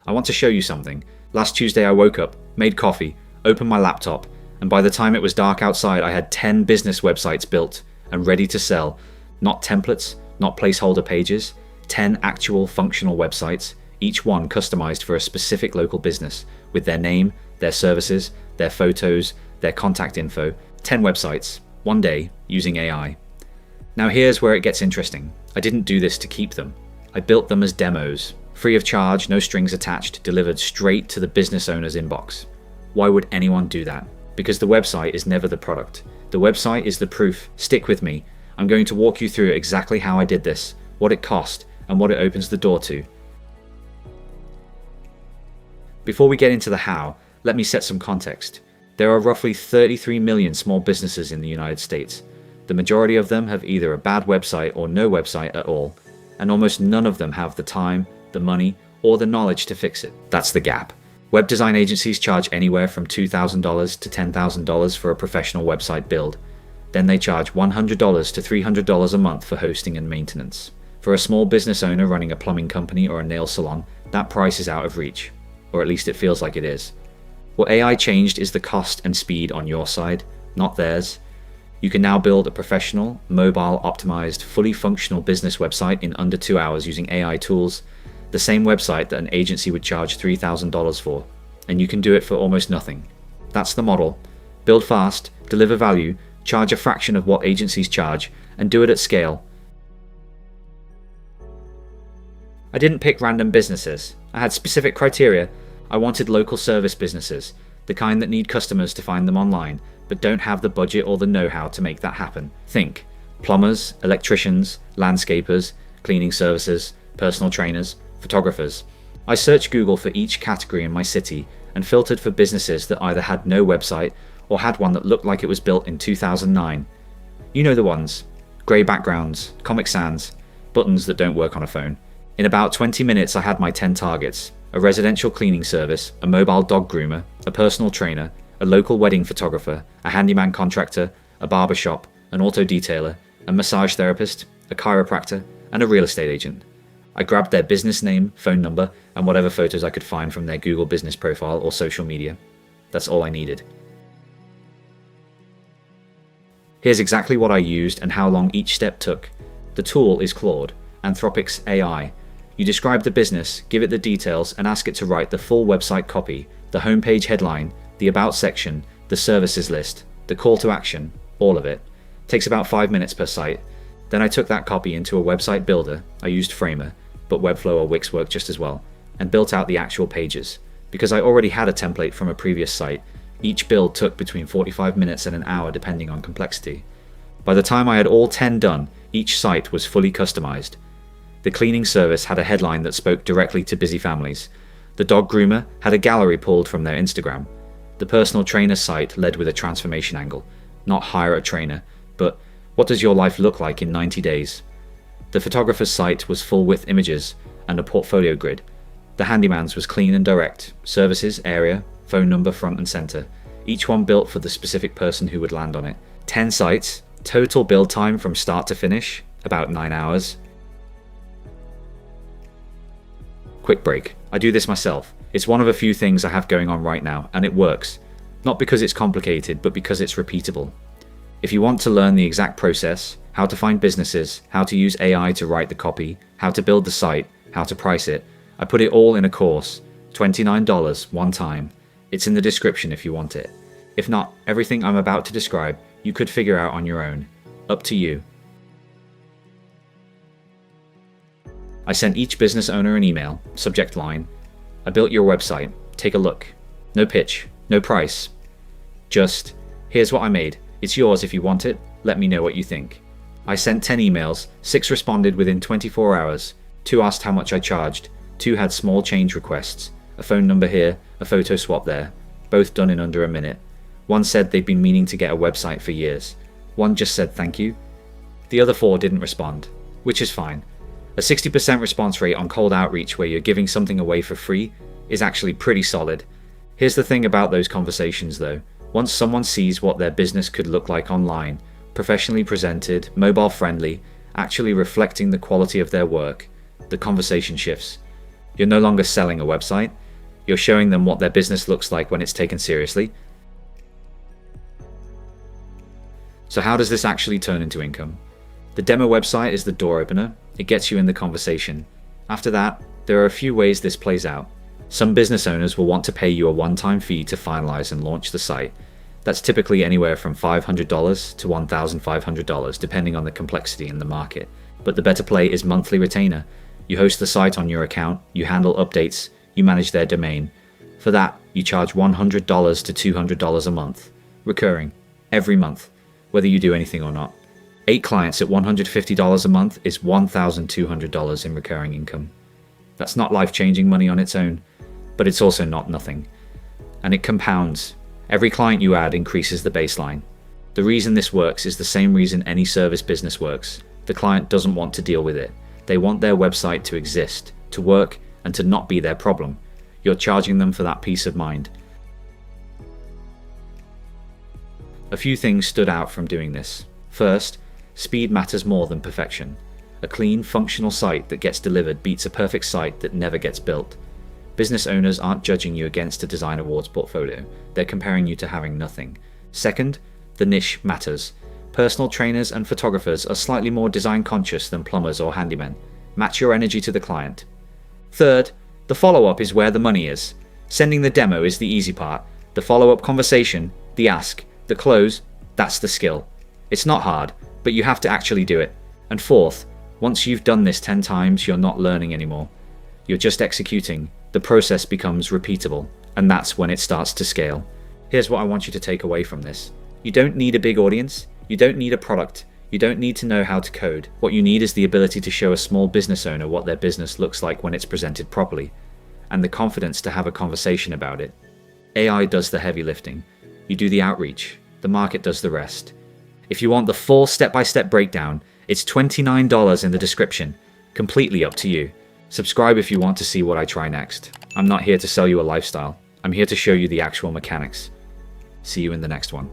I want to show you something. Last Tuesday I woke up, made coffee, opened my laptop, and by the time it was dark outside I had 10 business websites built and ready to sell. Not templates, not placeholder pages, 10 actual functional websites, each one customized for a specific local business, with their name, their services, their photos, their contact info. 10 websites, one day, using AI. Now here's where it gets interesting. I didn't do this to keep them. I built them as demos, free of charge, no strings attached, delivered straight to the business owner's inbox. Why would anyone do that? Because the website is never the product. The website is the proof. Stick with me. I'm going to walk you through exactly how I did this, what it cost, and what it opens the door to. Before we get into the how, let me set some context. There are roughly 33 million small businesses in the United States. The majority of them have either a bad website or no website at all, and almost none of them have the time, the money, or the knowledge to fix it. That's the gap. Web design agencies charge anywhere from $2,000 to $10,000 for a professional website build. Then they charge $100 to $300 a month for hosting and maintenance. For a small business owner running a plumbing company or a nail salon, that price is out of reach, or at least it feels like it is. What AI changed is the cost and speed on your side, not theirs. You can now build a professional, mobile-optimized, fully functional business website in under 2 hours using AI tools, the same website that an agency would charge $3,000 for, and you can do it for almost nothing. That's the model. Build fast, deliver value, charge a fraction of what agencies charge, and do it at scale. I didn't pick random businesses. I had specific criteria. I wanted local service businesses, the kind that need customers to find them online, but don't have the budget or the know-how to make that happen. Think plumbers, electricians, landscapers, cleaning services, personal trainers, photographers. I searched Google for each category in my city and filtered for businesses that either had no website or had one that looked like it was built in 2009. You know the ones. Grey backgrounds, Comic Sans, buttons that don't work on a phone. In about 20 minutes I had my 10 targets. A residential cleaning service, a mobile dog groomer, a personal trainer, a local wedding photographer, a handyman contractor, a barber shop, an auto detailer, a massage therapist, a chiropractor, and a real estate agent. I grabbed their business name, phone number, and whatever photos I could find from their Google business profile or social media. That's all I needed. Here's exactly what I used and how long each step took. The tool is Claude, Anthropic's AI. You describe the business, give it the details, and ask it to write the full website copy, the homepage headline, the about section, the services list, the call to action, all of it. Takes about 5 minutes per site. Then I took that copy into a website builder. I used Framer, but Webflow or Wix worked just as well, and built out the actual pages. Because I already had a template from a previous site, each build took between 45 minutes and an hour depending on complexity. By the time I had all 10 done, each site was fully customized. The cleaning service had a headline that spoke directly to busy families. The dog groomer had a gallery pulled from their Instagram. The personal trainer site led with a transformation angle, not hire a trainer, but what does your life look like in 90 days? The photographer's site was full-width images and a portfolio grid. The handyman's was clean and direct, services, area, phone number front and center, each one built for the specific person who would land on it. 10 sites, total build time from start to finish, about 9 hours. Quick break. I do this myself. It's one of a few things I have going on right now, and it works. Not because it's complicated, but because it's repeatable. If you want to learn the exact process, how to find businesses, how to use AI to write the copy, how to build the site, how to price it, I put it all in a course. $29 one time. It's in the description if you want it. If not, everything I'm about to describe, you could figure out on your own. Up to you. I sent each business owner an email, subject line, I built your website, take a look. No pitch, no price. Just, here's what I made. It's yours if you want it, let me know what you think. I sent 10 emails, 6 responded within 24 hours, 2 asked how much I charged, 2 had small change requests, a phone number here, a photo swap there, both done in under a minute. One said they'd been meaning to get a website for years. One just said thank you. The other 4 didn't respond, which is fine. A 60% response rate on cold outreach where you're giving something away for free is actually pretty solid. Here's the thing about those conversations though. Once someone sees what their business could look like online, professionally presented, mobile friendly, actually reflecting the quality of their work, the conversation shifts. You're no longer selling a website. You're showing them what their business looks like when it's taken seriously. So how does this actually turn into income? The demo website is the door opener. It gets you in the conversation. After that, there are a few ways this plays out. Some business owners will want to pay you a one-time fee to finalize and launch the site. That's typically anywhere from $500 to $1,500, depending on the complexity in the market. But the better play is monthly retainer. You host the site on your account, you handle updates, you manage their domain. For that, you charge $100 to $200 a month, recurring, every month, whether you do anything or not. 8 clients at $150 a month is $1,200 in recurring income. That's not life-changing money on its own, but it's also not nothing. And it compounds. Every client you add increases the baseline. The reason this works is the same reason any service business works. The client doesn't want to deal with it. They want their website to exist, to work, and to not be their problem. You're charging them for that peace of mind. A few things stood out from doing this. First, speed matters more than perfection. A clean, functional site that gets delivered beats a perfect site that never gets built. Business owners aren't judging you against a design awards portfolio. They're comparing you to having nothing. Second, the niche matters. Personal trainers and photographers are slightly more design conscious than plumbers or handymen. Match your energy to the client. Third, the follow-up is where the money is. Sending the demo is the easy part. The follow-up conversation, the ask, the close, that's the skill. It's not hard, but you have to actually do it. And fourth, once you've done this 10 times, you're not learning anymore. You're just executing. The process becomes repeatable, and that's when it starts to scale. Here's what I want you to take away from this. You don't need a big audience. You don't need a product. You don't need to know how to code. What you need is the ability to show a small business owner what their business looks like when it's presented properly, and the confidence to have a conversation about it. AI does the heavy lifting. You do the outreach. The market does the rest. If you want the full step-by-step breakdown, it's $29 in the description. Completely up to you. Subscribe if you want to see what I try next. I'm not here to sell you a lifestyle. I'm here to show you the actual mechanics. See you in the next one.